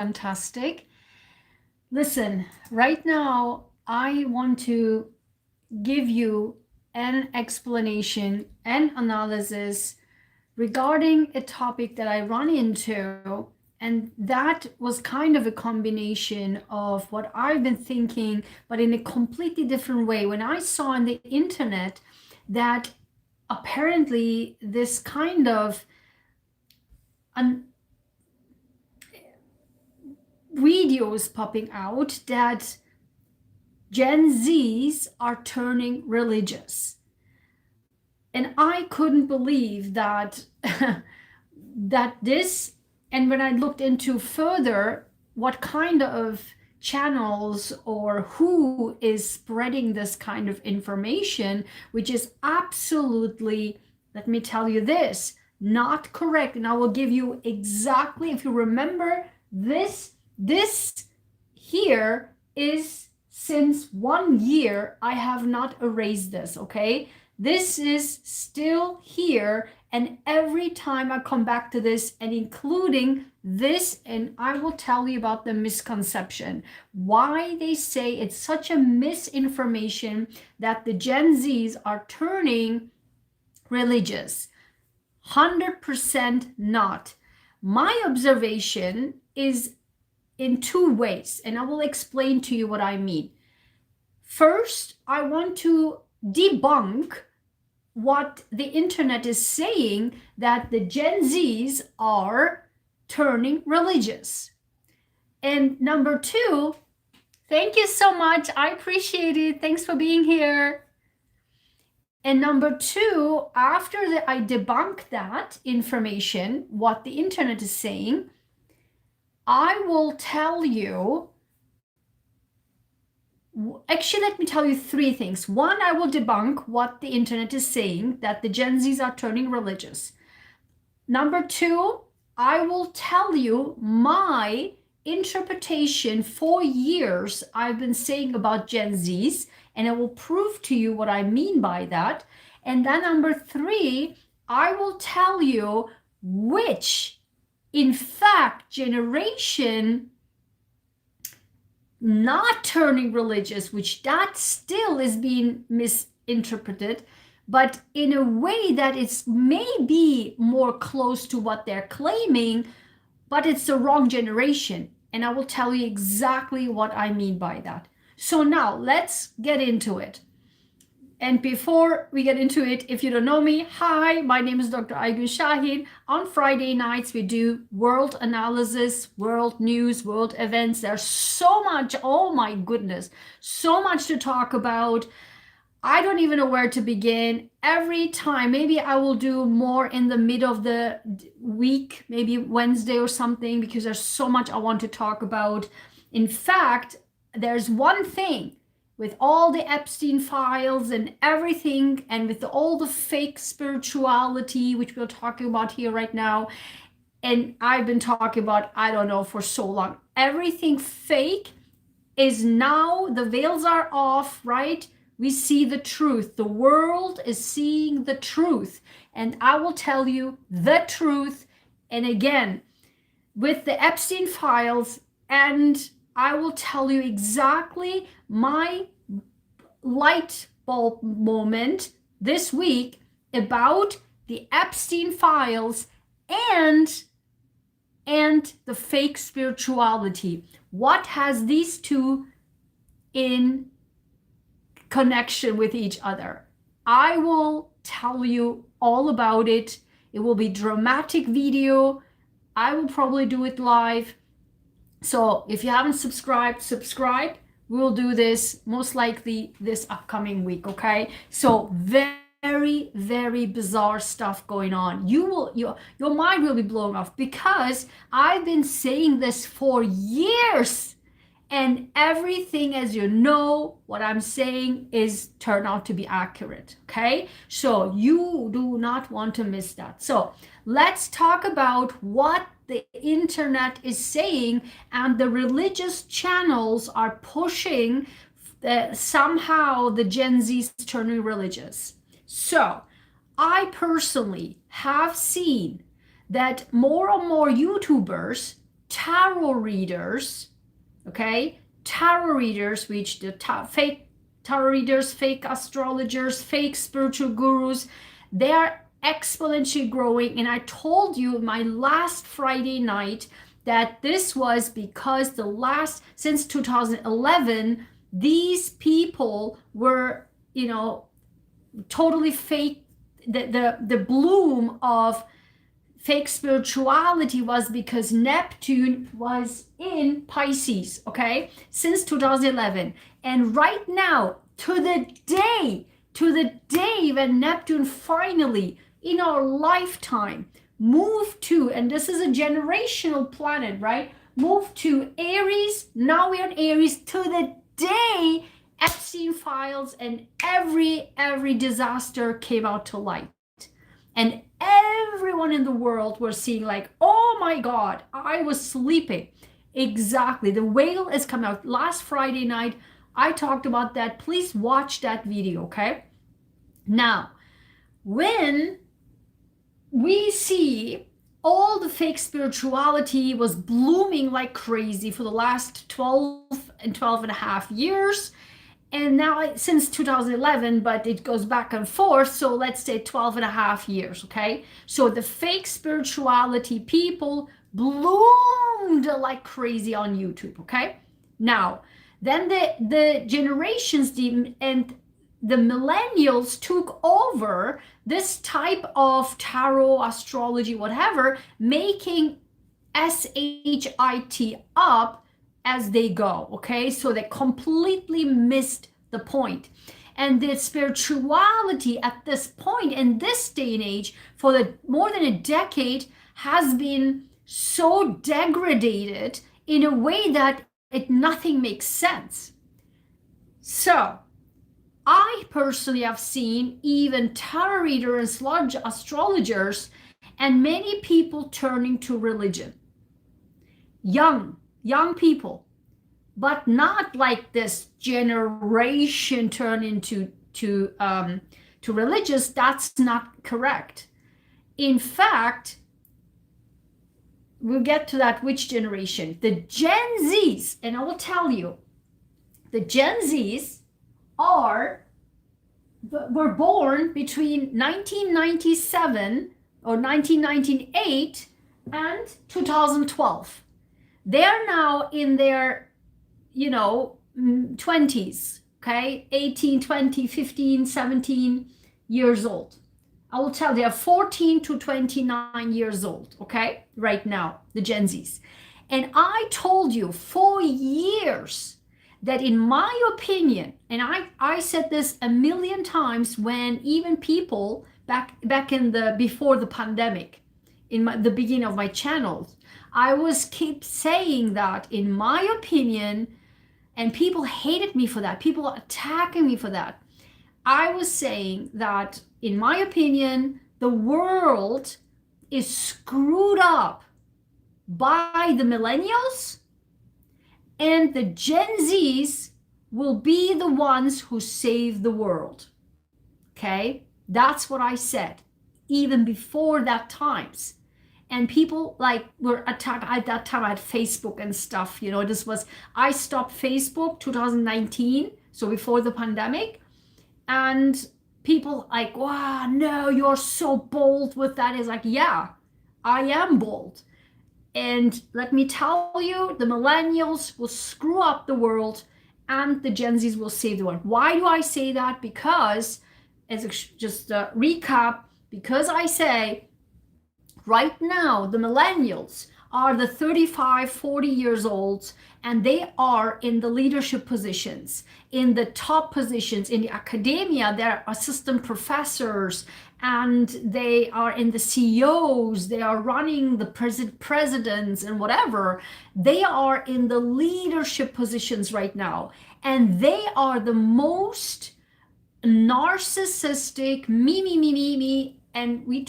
fantastic. Listen, right now, I want to give you an explanation and analysis regarding a topic that I run into. And that was kind of a combination of what I've been thinking, but in a completely different way. When I saw on the internet that apparently this kind of an videos popping out that Gen Zs are turning religious. And I couldn't believe that that this, and when I looked into further what kind of channels or who is spreading this kind of information, which is absolutely, let me tell you this, not correct. And I will give you exactly, if you remember this here is since 1 year, I have not erased this, okay? This is still here, and every time I come back to this, and including this, and I will tell you about the misconception, why they say it's such a misinformation that the Gen Zs are turning religious. 100% not. My observation is in two ways, and I will explain to you what I mean. First, I want to debunk what the internet is saying, that the Gen Zs are turning religious. And number two, thank you so much. I appreciate it. Thanks for being here. And number two, after I debunk that information, what the internet is saying, I will tell you, actually, let me tell you three things. One, I will debunk what the internet is saying, that the Gen Zs are turning religious. Number two, I will tell you my interpretation for years I've been saying about Gen Zs, and I will prove to you what I mean by that. And then number three, I will tell you which, in fact, generation not turning religious, which that still is being misinterpreted, but in a way that it's maybe more close to what they're claiming, but it's the wrong generation. And I will tell you exactly what I mean by that. So now let's get into it. And before we get into it, if you don't know me, hi, my name is Dr. Sahin. On Friday nights, we do world analysis, world news, world events. There's so much, oh my goodness, so much to talk about. I don't even know where to begin. Every time, maybe I will do more in the middle of the week, maybe Wednesday or something, because there's so much I want to talk about. In fact, there's one thing with all the Epstein files and everything, and with all the fake spirituality, which we're talking about here right now, and I've been talking about, I don't know, for so long. Everything fake is now, the veils are off, right? We see the truth. The world is seeing the truth. And I will tell you the truth. And again, with the Epstein files, and I will tell you exactly my light bulb moment this week about the Epstein files and the fake spirituality. What has these two in connection with each other? I will tell you all about it. It will be dramatic video. I will probably do it live. So if you haven't subscribed, subscribe. We'll do this most likely this upcoming week, okay? So very, very bizarre stuff going on. Your mind will be blown off, because I've been saying this for years, and everything, as you know, what I'm saying is turned out to be accurate, okay? So you do not want to miss that. So let's talk about what the internet is saying, and the religious channels are pushing somehow the Gen Z's turning religious. So I personally have seen that more and more YouTubers tarot readers, okay? Tarot readers, which the fake tarot readers, fake astrologers, fake spiritual gurus, they are exponentially growing. And I told you my last Friday night that this was because since 2011, these people were, totally fake. The bloom of fake spirituality was because Neptune was in Pisces, okay, since 2011. And right now, to the day when Neptune finally, in our lifetime, moved to, and this is a generational planet, right? Moved to Aries. Now we're in Aries. To the day Epstein files and every disaster came out to light. And everyone in the world was seeing like, oh my God, I was sleeping. Exactly. The whale has come out last Friday night. I talked about that. Please watch that video, okay? Now, when we see all the fake spirituality was blooming like crazy for the last 12 and a half years, and now since 2011, but it goes back and forth, so let's say 12 and a half years, okay? So the fake spirituality people bloomed like crazy on YouTube, okay? Now, then the generations and the millennials took over this type of tarot, astrology, whatever, making SHIT up as they go, okay? So they completely missed the point. And the spirituality at this point in this day and age for more than a decade has been so degraded in a way that nothing makes sense. So I personally have seen even tarot readers and astrologers and many people turning to religion. Young people, but not like this generation turn into to religious. That's not correct. In fact, we'll get to that, which generation. The Gen Zs, and I will tell you, the Gen Zs were born between 1997 or 1998 and 2012. They're now in their 20s, okay, 18, 20, 15, 17 years old. I will tell you, they are 14 to 29 years old, okay, right now, the Gen Zs. And I told you for years that in my opinion, and I said this a million times when even people back in before the pandemic, in the beginning of my channels, I was keep saying that in my opinion, and people hated me for that, people attacking me for that. I was saying that in my opinion, the world is screwed up by the millennials, and the Gen Zs will be the ones who save the world. Okay? That's what I said, even before that times. And people were attacked. At that time, I had Facebook and stuff. I stopped Facebook 2019, so before the pandemic. And people like, wow, no, you're so bold with that. It's like, yeah, I am bold. And let me tell you, the millennials will screw up the world and the Gen Zs will save the world. Why do I say that? Because, just a recap, because I say, right now, the millennials are the 35, 40 years old, and they are in the leadership positions, in the top positions in the academia. They're assistant professors, and they are in the CEOs. They are running the presidents and whatever. They are in the leadership positions right now, and they are the most narcissistic, me. And I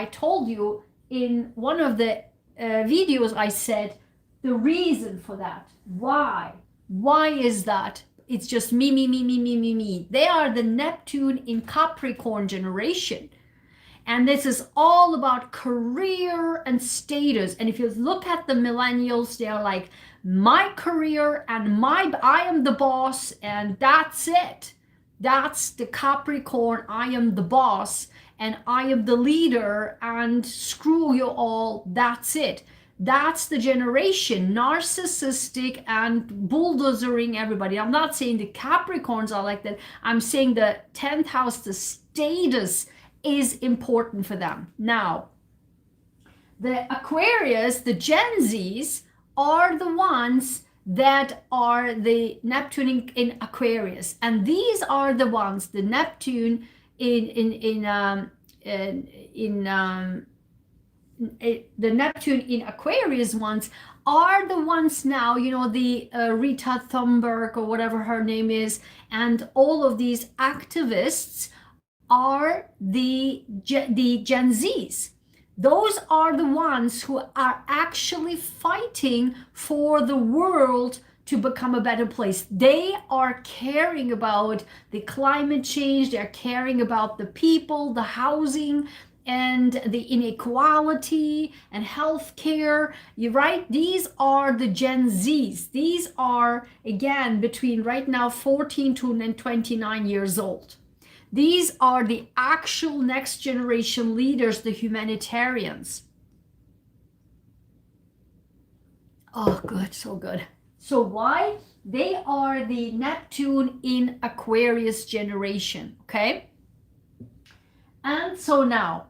told you in one of the videos, I said the reason for that. Why is that? It's just me. They are the Neptune in Capricorn generation. And this is all about career and status. And if you look at the millennials, they're like, my career and I am the boss, and that's it. That's the Capricorn. I am the boss and I am the leader, and screw you all. That's it. That's the generation, narcissistic and bulldozering everybody. I'm not saying the Capricorns are like that. I'm saying the 10th house, the status is important for them. Now, the Aquarius, the Gen Zs, are the ones that are the Neptune in Aquarius, and these are the ones, the Neptune the Neptune in Aquarius ones are the ones now, you know, the Rita Thunberg or whatever her name is, and all of these activists are the Gen Zs. Those are the ones who are actually fighting for the world to become a better place. They are caring about the climate change, they're caring about the people, the housing, and the inequality and healthcare. You're right, these are the Gen Zs. These are, again, between right now 14 to 29 years old. These are the actual next generation leaders, the humanitarians. Oh, good, so good. So why? They are the Neptune in Aquarius generation, okay? And so now,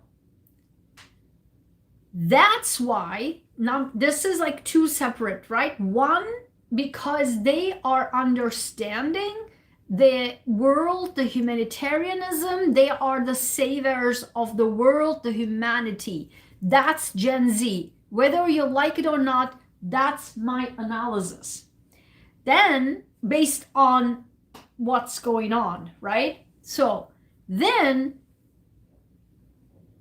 that's why, now this is like two separate, right? One, because they are understanding the world, the humanitarianism, they are the saviors of the world, the humanity. That's Gen Z. Whether you like it or not, that's my analysis. Then, based on what's going on, right? So, then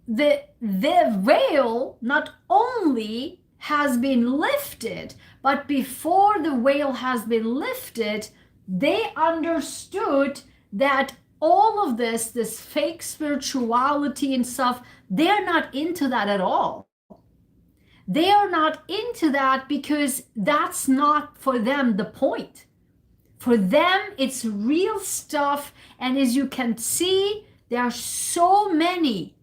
the veil not only has been lifted, but before the veil has been lifted, they understood that all of this fake spirituality and stuff, they're not into that at all. They are not into that because that's not for them the point. For them, it's real stuff. And as you can see, there are so many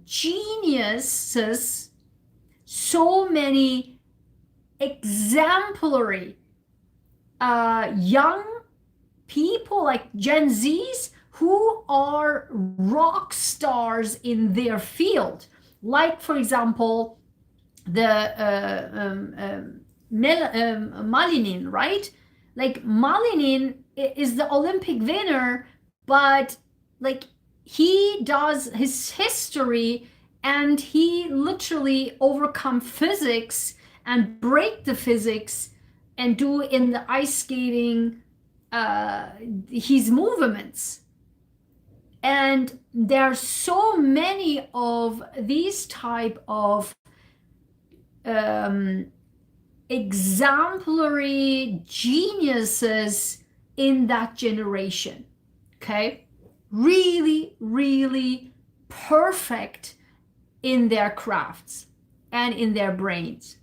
geniuses, so many exemplary young people like Gen Zs who are rock stars in their field. Like, for example, the Malinin, right? Like, Malinin is the Olympic winner, but like he does his history and he literally overcome physics and break the physics and do in the ice skating his movements. And there are so many of these type of exemplary geniuses in that generation. Okay, really, really perfect in their crafts and in their brains.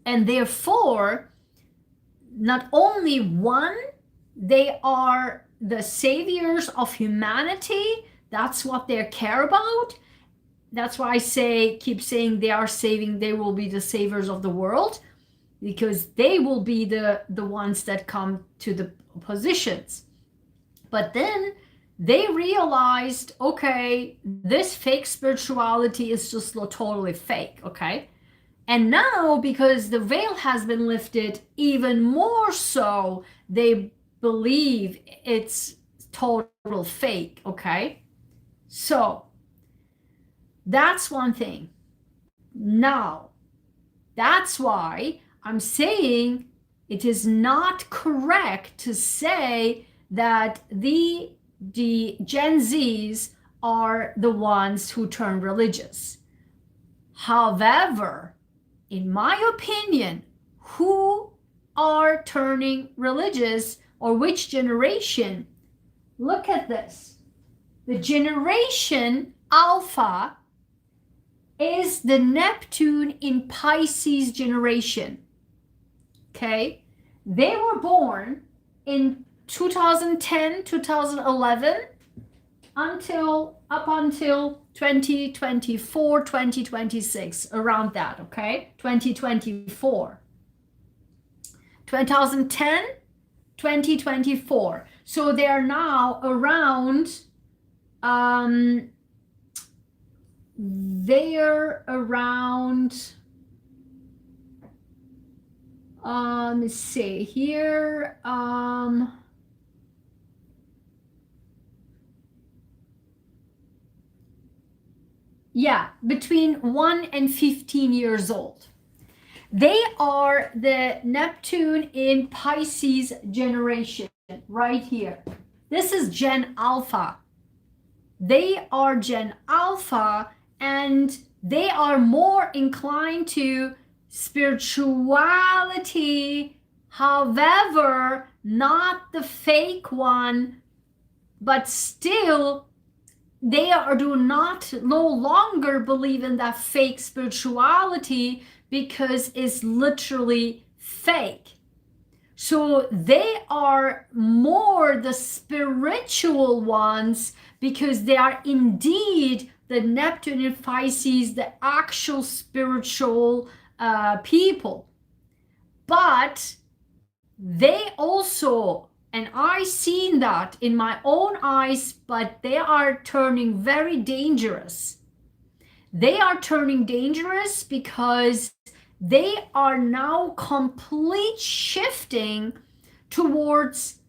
And therefore, not only one, they are the saviors of humanity. That's what they care about. That's why I keep saying they will be the saviors of the world, because they will be the ones that come to the positions. But then they realized, okay, this fake spirituality is just totally fake, okay? And now, because the veil has been lifted, even more so, they believe it's total fake, okay? So, that's one thing. Now, that's why I'm saying it is not correct to say that the Gen Zs are the ones who turn religious. However, in my opinion, who are turning religious, or which generation? Look at this. The generation Alpha is the Neptune in Pisces generation. Okay? They were born in 2010, 2011 up until 2024, 2026, around that, okay? 2024. 2010, 2024. So they are now around they're around let's see here, yeah, between 1 and 15 years old. They are the Neptune in Pisces generation right here. This is Gen Alpha. They are Gen Alpha, and they are more inclined to spirituality, however, not the fake one, but still they do not no longer believe in that fake spirituality because it's literally fake. So they are more the spiritual ones because they are indeed the Neptune in Pisces, the actual spiritual people. But they also, and I've seen that in my own eyes, but they are turning very dangerous. They are turning dangerous because they are now complete shifting towards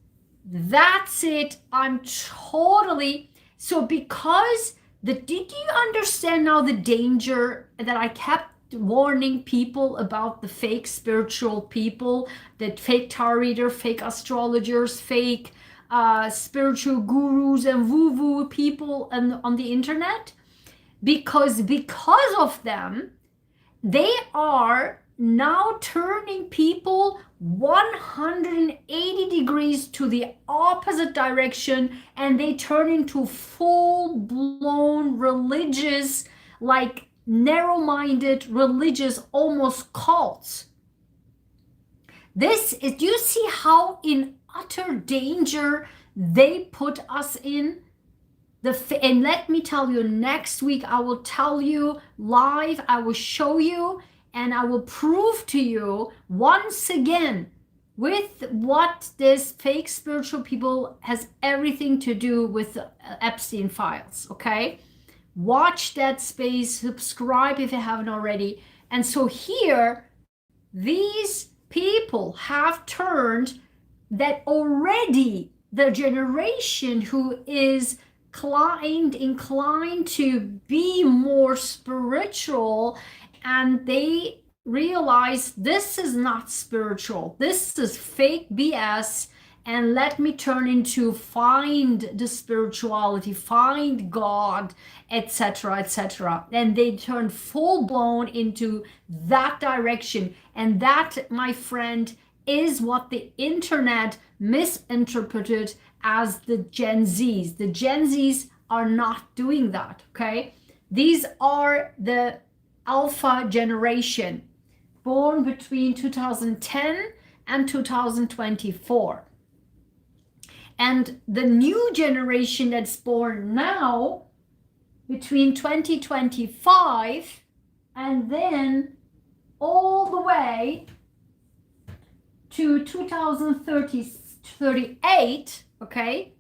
that's it, I'm totally, so because did you understand now the danger that I kept warning people about, the fake spiritual people, the fake tarot reader, fake astrologers, fake spiritual gurus and woo-woo people on the internet? Because of them, they are now turning people 180 degrees to the opposite direction, and they turn into full-blown religious, like narrow-minded religious, almost cults. This is, do you see how in utter danger they put us in? And let me tell you, next week I will tell you live, I will show you, and I will prove to you once again with what this fake spiritual people has everything to do with the Epstein files, okay? Watch that space, subscribe if you haven't already. And so here, these people have turned that already the generation who is inclined to be more spiritual, and they realize this is not spiritual, this is fake BS, and let me turn into find the spirituality, find God, etc., etc. And they turn full-blown into that direction. And that, my friend, is what the internet misinterpreted as the Gen Zs. The Gen Zs are not doing that, okay? These are the Alpha generation, born between 2010 and 2024. And the new generation that's born now, between 2025 and then all the way to 2038, okay?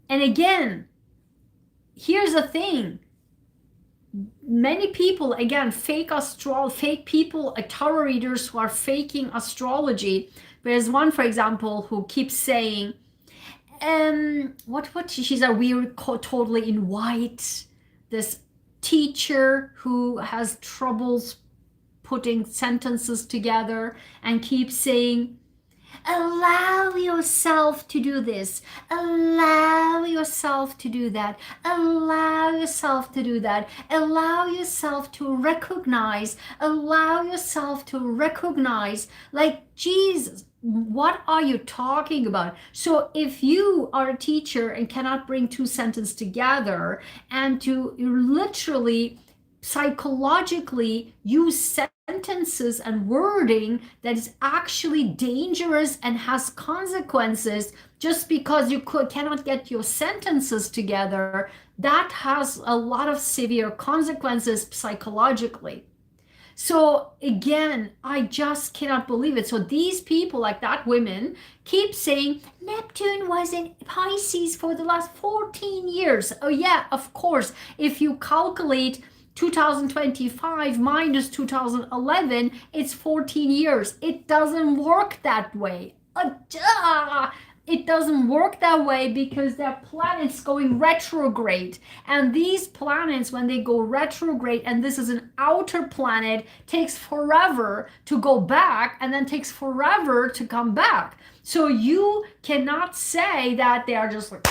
And again, here's the thing. Many people, again, fake people, tarot readers who are faking astrology. There's one, for example, who keeps saying, she's a weird, totally in white, this teacher who has troubles putting sentences together and keeps saying, allow yourself to do this, allow yourself to do that, allow yourself to do that, allow yourself to recognize, like Jesus. what are you talking about? So if you are a teacher and cannot bring two sentences together and to literally psychologically use sentences and wording that is actually dangerous and has consequences just because you cannot get your sentences together, that has a lot of severe consequences psychologically. So again, I just cannot believe it. So these people, like that women, keep saying Neptune was in Pisces for the last 14 years. Oh yeah, of course. If you calculate 2025 minus 2011, it's 14 years. It doesn't work that way. It doesn't work that way because there are planets going retrograde. And these planets, when they go retrograde, and this is an outer planet, takes forever to go back and then takes forever to come back. So you cannot say that they are just like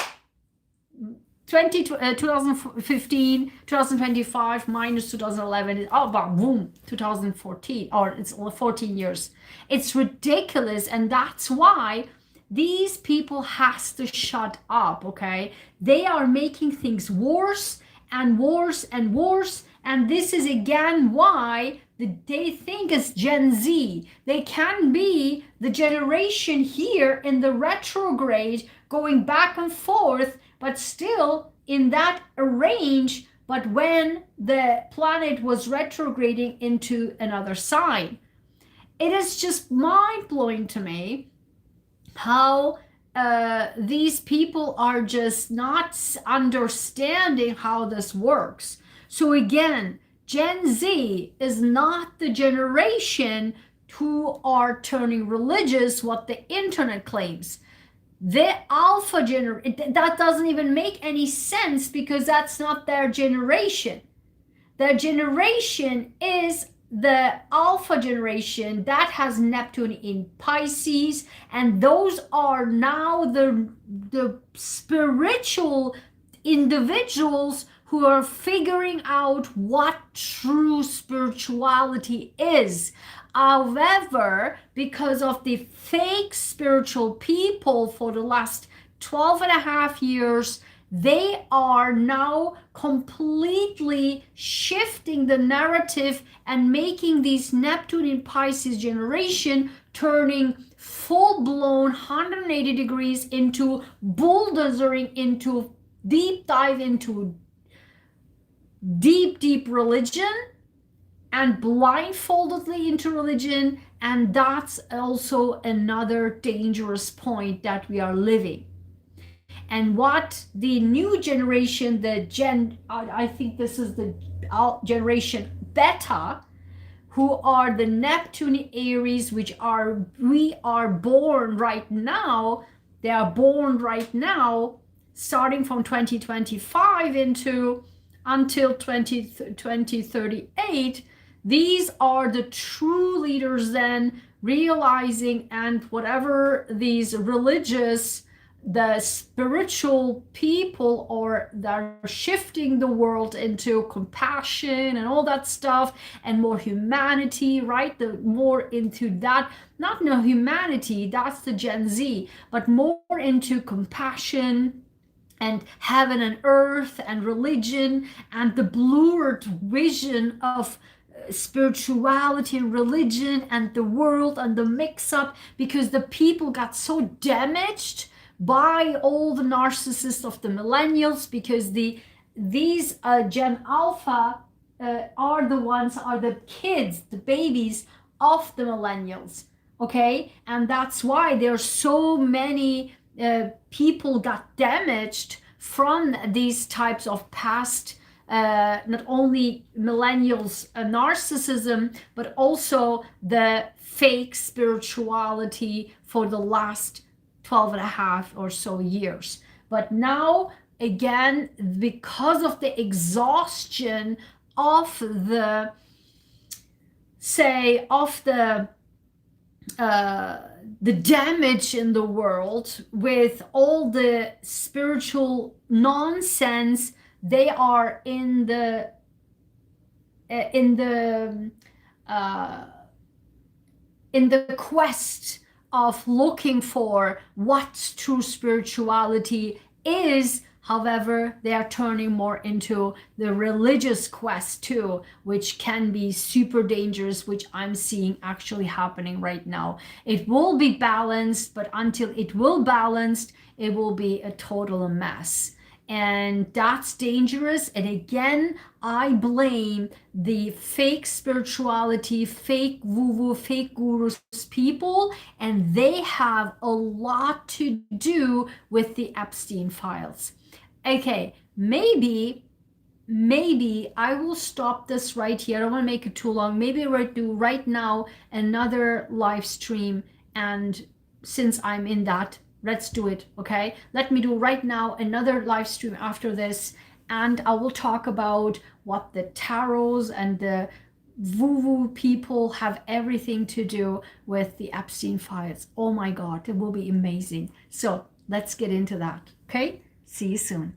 2015, 2025 minus 2011 is boom, 2014, or it's 14 years. It's ridiculous, and that's why these people has to shut up. Okay, they are making things worse and worse and worse, and this is again why they think it's Gen Z. They can be the generation here in the retrograde going back and forth, but still in that range. But when the planet was retrograding into another sign, it is just mind blowing to me how these people are just not understanding how this works. So again, Gen Z is not the generation who are turning religious, what the internet claims. The alpha generation, that doesn't even make any sense because that's not their generation. Their generation is the alpha generation that has Neptune in Pisces, and those are now the spiritual individuals who are figuring out what true spirituality is. However, because of the fake spiritual people for the last 12 and a half years, they are now completely shifting the narrative and making these Neptune in Pisces generation turning full-blown 180 degrees into bulldozering, into deep dive into deep religion, and blindfoldedly into religion. And that's also another dangerous point that we are living. And what the new generation, I think this is the generation beta, who are the Neptune Aries, we are born right now. They are born right now, starting from 2025 until 2038. These are the true leaders then, realizing, and whatever these religious, the spiritual people, or they're shifting the world into compassion and all that stuff and more humanity, right? The more into that, not no humanity, that's the Gen Z, but more into compassion and heaven and earth and religion, and the blurred vision of spirituality and religion and the world and the mix up, because the people got so damaged by all the narcissists of the millennials, because these Gen Alpha are the kids, the babies of the millennials. Okay, and that's why there are so many people got damaged from these types of past, not only millennials narcissism, but also the fake spirituality for the last 12 and a half or so years. But now, again, because of the exhaustion of the damage in the world with all the spiritual nonsense, they are in the quest of looking for what true spirituality is. However, they are turning more into the religious quest too, which can be super dangerous, which I'm seeing actually happening right now. It will be balanced, but until it will balanced, it will be a total mess. And that's dangerous. And again, I blame the fake spirituality, fake woo woo, fake gurus people, and they have a lot to do with the Epstein files. Okay, maybe I will stop this right here. I don't want to make it too long. Maybe we'll do right now another live stream. And since I'm in that, let's do it. Okay, let me do right now another live stream after this. And I will talk about what the tarots and the woo woo people have everything to do with the Epstein files. Oh my God, it will be amazing. So let's get into that. Okay, see you soon.